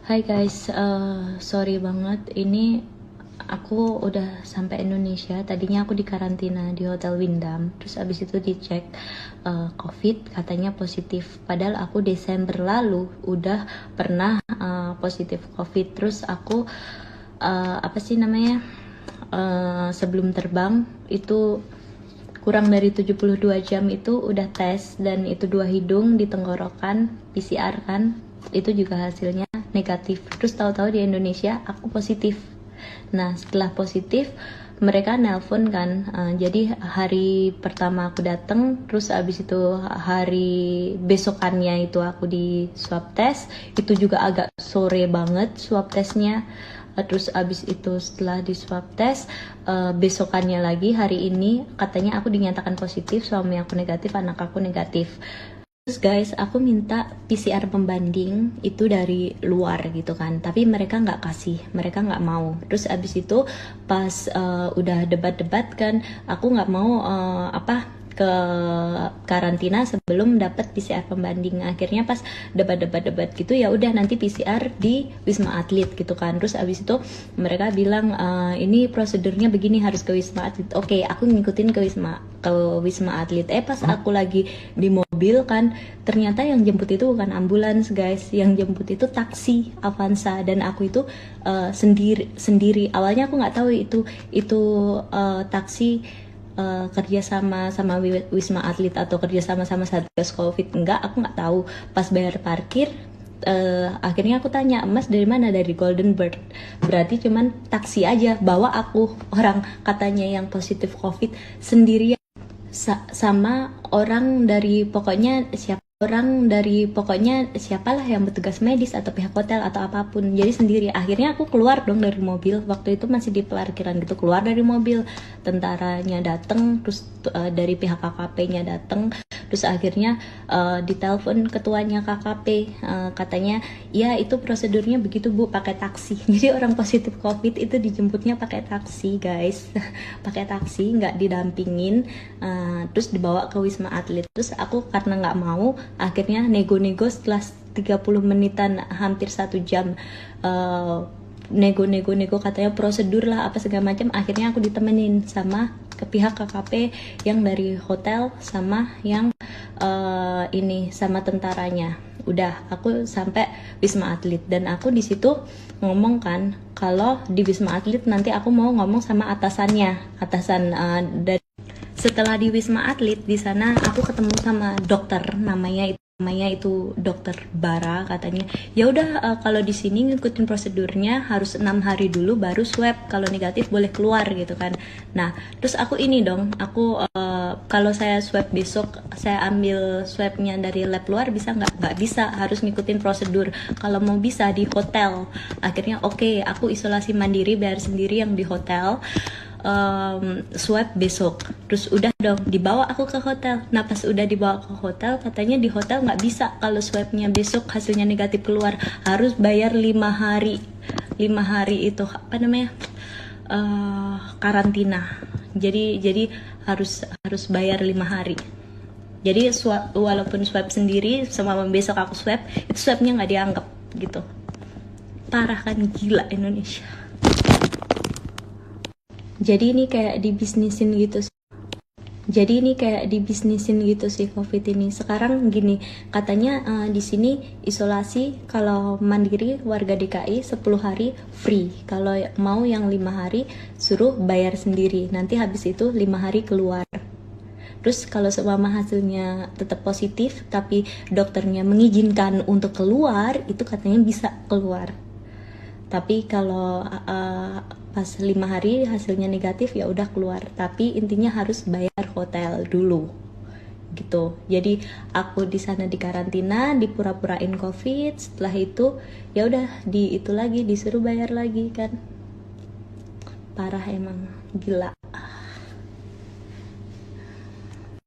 Hai guys, sorry banget. Ini aku udah sampai Indonesia. Tadinya aku di karantina di Hotel Windham. Terus abis itu dicek COVID, katanya positif. Padahal aku Desember lalu udah pernah positif COVID. Terus aku apa sih namanya? Sebelum terbang itu kurang dari 72 jam itu udah tes, dan itu 2 hidung di tenggorokan, PCR kan, itu juga hasilnya negatif. Terus tahu-tahu di Indonesia aku positif. Nah, setelah positif mereka nelpon kan, jadi hari pertama aku datang, terus abis itu hari besokannya itu aku di swab test, itu juga agak sore banget swab testnya. Terus abis itu setelah di swab test, besokannya lagi hari ini katanya aku dinyatakan positif, suami aku negatif, anak aku negatif. Terus guys, aku minta PCR pembanding itu dari luar gitu kan, tapi mereka nggak kasih, mereka nggak mau. Terus abis itu pas udah debat-debat kan, aku nggak mau ke karantina sebelum dapat PCR pembanding. Akhirnya pas debat-debat gitu, ya udah nanti PCR di Wisma Atlet gitu kan. Terus abis itu mereka bilang ini prosedurnya begini, harus ke Wisma Atlet. Oke, aku ngikutin ke Wisma Atlet. Pas aku lagi di mobil kan, ternyata yang jemput itu bukan ambulans guys, yang jemput itu taksi Avanza, dan aku itu sendiri. Awalnya aku nggak tahu itu taksi kerja sama Wisma Atlet atau kerja sama Satgas Covid. Enggak, aku nggak tahu. Pas bayar parkir, akhirnya aku tanya, Mas dari mana? Dari Golden Bird. Berarti cuman taksi aja bawa aku, orang katanya yang positif Covid sendirian, sama orang dari siapalah yang bertugas medis atau pihak hotel atau apapun. Jadi sendiri. Akhirnya aku keluar dong dari mobil, waktu itu masih di parkiran gitu, keluar dari mobil, tentaranya datang, terus dari pihak KKP-nya datang. Terus akhirnya ditelepon ketuanya KKP, katanya ya itu prosedurnya begitu Bu, pakai taksi. Jadi orang positif COVID itu dijemputnya pakai taksi guys. Pakai taksi, nggak didampingin, terus dibawa ke Wisma Atlet. Terus aku karena nggak mau, akhirnya nego-nego setelah 30 menitan, hampir 1 jam, nego katanya prosedur lah apa segala macam. Akhirnya aku ditemenin sama ke pihak KKP yang dari hotel, sama yang sama tentaranya. Udah, aku sampai Wisma Atlet, dan aku di situ ngomong kan, kalau di Wisma Atlet nanti aku mau ngomong sama atasan dari. Setelah di Wisma Atlet, di sana aku ketemu sama dokter, namanya itu dokter Bara. Katanya ya udah, kalau di sini ngikutin prosedurnya harus 6 hari dulu baru swab, kalau negatif boleh keluar gitu kan. Nah, terus aku kalau saya swab besok, saya ambil swabnya dari lab luar, bisa nggak bisa, harus ngikutin prosedur. Kalau mau bisa di hotel. Akhirnya oke, aku isolasi mandiri, bayar sendiri yang di hotel, swab besok. Terus udah dong, dibawa aku ke hotel. Nah, pas udah dibawa ke hotel, katanya di hotel nggak bisa kalau swabnya besok hasilnya negatif keluar, harus bayar 5 hari. 5 hari itu apa namanya, karantina. Jadi harus bayar 5 hari. Jadi walaupun swab sendiri, sama besok aku swab, itu swabnya nggak dianggap gitu. Parah kan, gila Indonesia. Jadi ini kayak dibisnisin gitu sih COVID ini. Sekarang gini, katanya di sini isolasi kalau mandiri warga DKI 10 hari free. Kalau mau yang 5 hari suruh bayar sendiri. Nanti habis itu 5 hari keluar. Terus kalau seumpama hasilnya tetap positif tapi dokternya mengizinkan untuk keluar, itu katanya bisa keluar. Tapi kalau pas 5 hari hasilnya negatif, ya udah keluar. Tapi intinya harus bayar hotel dulu gitu. Jadi aku di sana di karantina, dipura-purain COVID. Setelah itu ya udah disuruh bayar lagi kan. Parah emang, gila.